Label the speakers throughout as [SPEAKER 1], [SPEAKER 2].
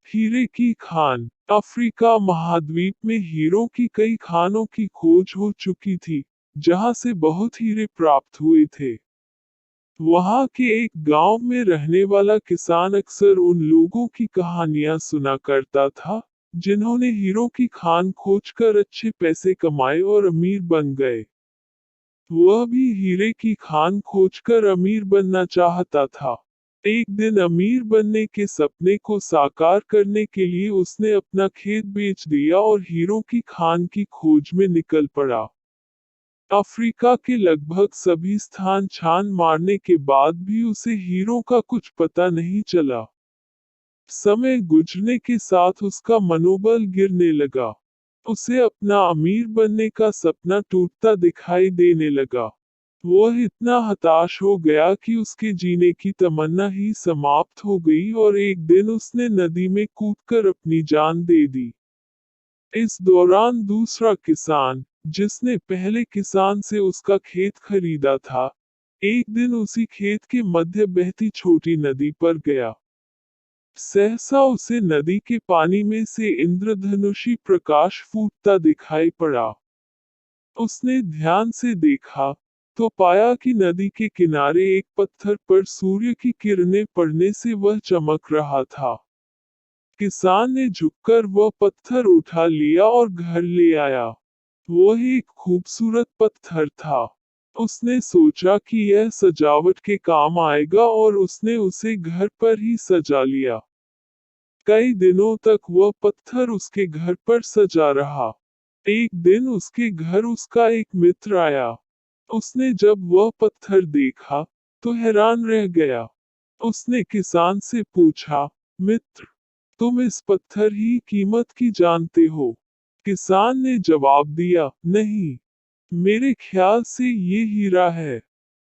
[SPEAKER 1] हीरे की खान। अफ्रीका महाद्वीप में हीरों की कई खानों की खोज हो चुकी थी, जहां से बहुत हीरे प्राप्त हुए थे। वहां के एक गांव में रहने वाला किसान अक्सर उन लोगों की कहानियां सुना करता था, जिन्होंने हीरों की खान खोजकर अच्छे पैसे कमाए और अमीर बन गए। वह भी हीरे की खान खोजकर अमीर बनना चाहता था। एक दिन अमीर बनने के सपने को साकार करने के लिए उसने अपना खेत बेच दिया और हीरों की खान की खोज में निकल पड़ा। अफ्रीका के लगभग सभी स्थान छान मारने के बाद भी उसे हीरों का कुछ पता नहीं चला। समय गुजरने के साथ उसका मनोबल गिरने लगा। उसे अपना अमीर बनने का सपना टूटता दिखाई देने लगा। वह इतना हताश हो गया कि उसके जीने की तमन्ना ही समाप्त हो गई और एक दिन उसने नदी में कूदकर अपनी जान दे दी। इस दौरान दूसरा किसान, जिसने पहले किसान से उसका खेत खरीदा था, एक दिन उसी खेत के मध्य बहती छोटी नदी पर गया। सहसा उसे नदी के पानी में से इंद्रधनुषी प्रकाश फूटता दिखाई पड़ा। उसने ध्यान से देखा, तो पाया कि नदी के किनारे एक पत्थर पर सूर्य की किरणें पड़ने से वह चमक रहा था। किसान ने झुककर वह पत्थर उठा लिया और घर ले आया। वह एक खूबसूरत पत्थर था। उसने सोचा कि यह सजावट के काम आएगा और उसने उसे घर पर ही सजा लिया। कई दिनों तक वह पत्थर उसके घर पर सजा रहा। एक दिन उसके घर उसका एक मित्र आया। उसने जब वह पत्थर देखा, तो हैरान रह गया। उसने किसान से पूछा, मित्र, तुम इस पत्थर ही कीमत की जानते हो? किसान ने जवाब दिया, नहीं, मेरे ख्याल से ये हीरा है।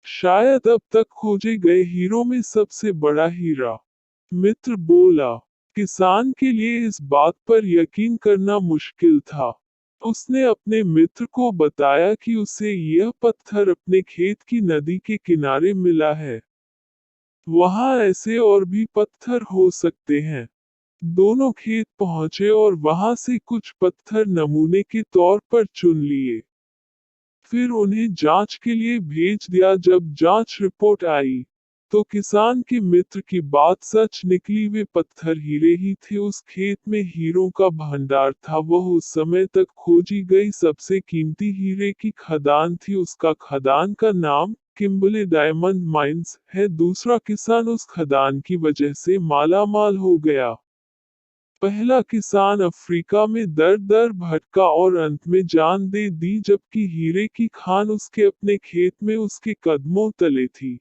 [SPEAKER 1] शायद अब तक खोजे गए हीरों में सबसे बड़ा हीरा। मित्र बोला। किसान के लिए इस बात पर यकीन करना मुश्किल था। उसने अपने मित्र को बताया कि उसे यह पत्थर अपने खेत की नदी के किनारे मिला है। वहां ऐसे और भी पत्थर हो सकते हैं। दोनों खेत पहुंचे और वहां से कुछ पत्थर नमूने के तौर पर चुन लिए। फिर उन्हें जांच के लिए भेज दिया। जब जांच रिपोर्ट आई, तो किसान के मित्र की बात सच निकली। वे पत्थर हीरे ही थे। उस खेत में हीरों का भंडार था। वह उस समय तक खोजी गई सबसे कीमती हीरे की खदान थी। उसका खदान का नाम किम्बले डायमंड माइंस है। दूसरा किसान उस खदान की वजह से मालामाल हो गया। पहला किसान अफ्रीका में दर दर भटका और अंत में जान दे दी, जबकि हीरे की खान उसके अपने खेत में उसके कदमों तले थी।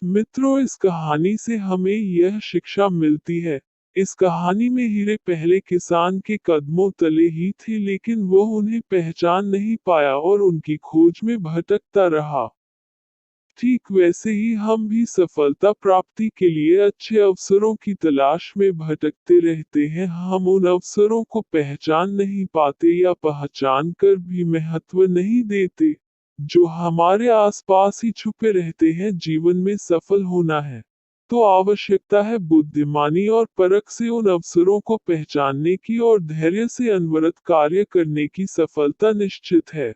[SPEAKER 1] मित्रों, इस कहानी से हमें यह शिक्षा मिलती है। इस कहानी में हीरे पहले किसान के कदमों तले ही थे, लेकिन वह उन्हें पहचान नहीं पाया और उनकी खोज में भटकता रहा। ठीक वैसे ही हम भी सफलता प्राप्ति के लिए अच्छे अवसरों की तलाश में भटकते रहते हैं। हम उन अवसरों को पहचान नहीं पाते या पहचान कर भी महत्व नहीं देते, जो हमारे आसपास ही छुपे रहते हैं। जीवन में सफल होना है, तो आवश्यकता है बुद्धिमानी और परख से उन अवसरों को पहचानने की और धैर्य से अनवरत कार्य करने की। सफलता निश्चित है।